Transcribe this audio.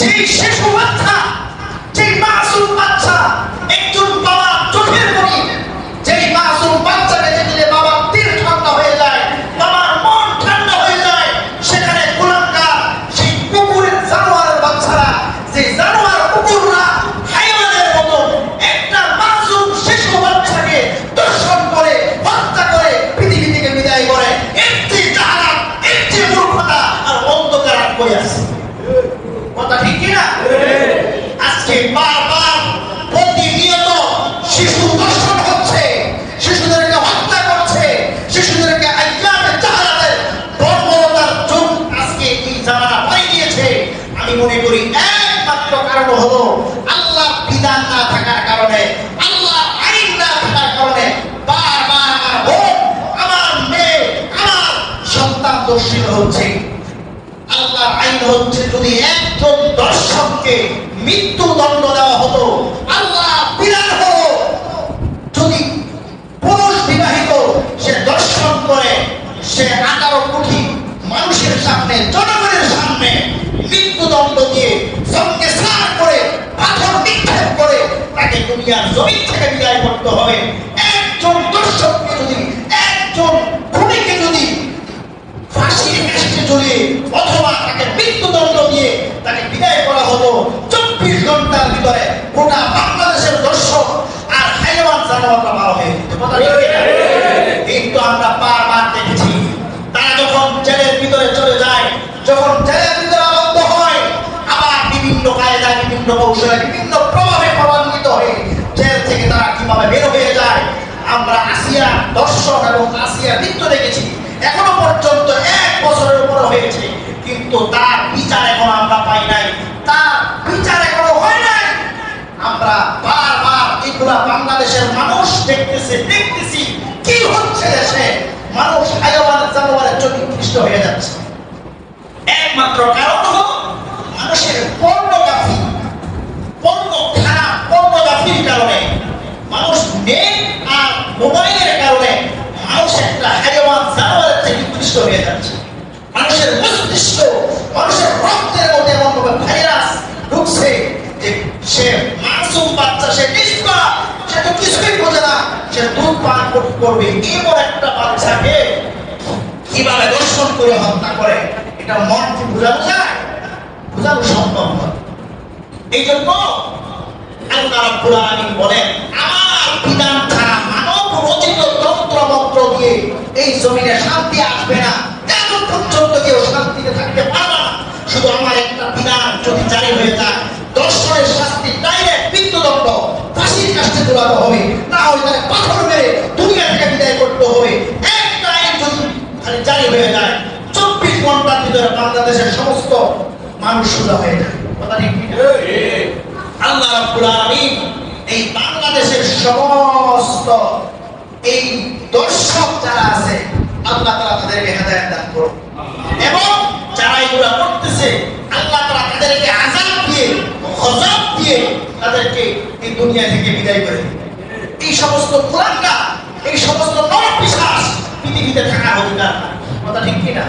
যেই শিশু বাচ্চা, যেই মাসুম বাচ্চা একজন বাবা চোখের মনি, যেই মাসুম বাচ্চাকে দেখলে বাবার দিল ঠান্ডা হয়ে যায়, বাবার মন ঠান্ডা হয়ে যায়, সেখানে কুলাঙ্গার সেই কুকুরের জানোয়ারের বাচ্চারা, যে জানোয়ার কুকুররা হাইওয়ানের মতো একটা মাসুম শিশু বাচ্চাকে দর্শন করে হত্যা করে পৃথিবী থেকে বিদায় করে, এর চেয়ে জাহালাত, এর চেয়ে মূর্খতা আর অন্ধকার আর কই আছে? কথা ঠিক কিনা? আজকে বারবার প্রতিনিয়ত শিশু দর্শন হচ্ছে, শিশুদেরকে হত্যা করছে, শিশুদেরকে আইয়ামে জাহালাতের বর্বরতার যুগ আজকে এই জামানা পাই দিয়েছে। আমি মনে করি একমাত্র কারণ হলো আল্লাহ বিধান না থাকার কারণে, আল্লাহ আইন না থাকার কারণে বারবার আমার বোন, আমার মেয়ে, আমার সন্তান দর্শিত হচ্ছে। আল্লাহর আইন হচ্ছে যদি একজন দর্শককে মৃত্যুদণ্ড দেওয়া হতো, আল্লাহ বিধান হলো যদি পুরুষ বিবাহিত সে দর্শন করে সে 18 কোটি মানুষের সামনে, জনগণের সামনে মৃত্যুদণ্ড দিয়ে সঙ্গে স্নান করে পাথর নিক্ষেপ করে তাকে দুনিয়ার জমিন থেকে বিদায় করতে হবে। একজন দর্শককে যদি, একজন খুনিকে যদি ফাঁসির কাস্টে ঝুলিয়ে অথবা তাকে মৃত্যুদণ্ড দিয়ে তাকে বিদায় করা হতো, 24 ঘন্টার ভিতরে গোটা বাংলাদেশের দর্শক আর হাইওয়ান জানোয়াররা মারা হয়ে যেত। কিন্তু আমরা বারবার দেখেছি তারা যখন জেলের ভিতরে চলে যায়, যখন জেলের ভিতরে আবদ্ধ হয়, আবার বিভিন্ন কায়দায়, বিভিন্ন কৌশলে, বিভিন্ন প্রভাবে প্রভাবিত হয়ে জেল থেকে তারা কিভাবে বের হয়ে যায়। আমরা আসিয়া দর্শন এবং আসিয়া মৃত্যু দেখেছি, এখনো পর্যন্ত 1 বছরের উপরে হয়েছে, কিন্তু তার বিচার এখন আমরা পাই নাই, তার বিচার এখনো হয় নাই। আমরা বারবার এগুলা বাংলাদেশের মানুষ দেখতেছি কি হচ্ছে দেশে, মানুষ হাইওয়ান জানোয়ারের চোখে পৃষ্ঠ হয়ে যাচ্ছে। একমাত্র কারণ হলো মানুষের পর্নোগ্রাফি, খারাপ পর্নোগ্রাফির কারণে, মানুষ নেট আর মোবাইলের কারণে মানুষ একটা হাইওয়ান জানোয়ারের থেকে পৃষ্ঠ হয়ে যাচ্ছে। মানুষের মস্তিষ্ক, মানুষের রক্তের মধ্যে এমন ভাইরাস ঢুকছে যে সে মাসুম বাচ্চা, সে নিষ্পাপ, সে তো কিছুই বোঝে না, সে দুধ পান করবে, এমন একটা বাচ্চাকে কিভাবে দর্শন করে হত্যা করে, এটা মন কি বোঝানো যায়? বোঝানো সম্ভব নয়। এই জন্য আল্লাহ রাব্বুল আলামিন বলেন, আমার বিধান ছাড়া মানব রচিত তন্ত্র মন্ত্র দিয়ে এই জমিনে শান্তি আসবে না, এখন পর্যন্ত কেউ শান্তিতে থাকতে পারবে না। শুধু আমার একটা বিধান যদি জারি হয়ে যায়, দর্শনের শাস্তি ডাইরেক্ট মৃত্যুদণ্ড, ফাঁসির কাস্টে ঝুলানো হবে, না হয় তাকে পাথর মেরে দুনিয়া থেকে বিদায় করতে হবে। একটা আইন যদি জারি হয়ে যায়, 24 ঘন্টার ভিতরে বাংলাদেশের সমস্ত মানুষ সোজা হয়ে যায়। কথা ঠিক কি? আল্লাহ রাব্বুল আলামিন এই বাংলাদেশের সমস্ত এই দর্শক যারা আছে, আল্লাহ তাআলা তাদেরকে হেদায়েত দান করুন, এবং যারা এগুলো করতেছে আল্লাহ তাআলা তাদেরকে আযাব দিয়ে, গজব দিয়ে তাদেরকে এই দুনিয়া থেকে বিদায় করে দিন। এই সমস্ত কুলাঙ্গার, এই সমস্ত নরপিশাচ পৃথিবীতে থাকার অধিকার না। কথা ঠিক কি না?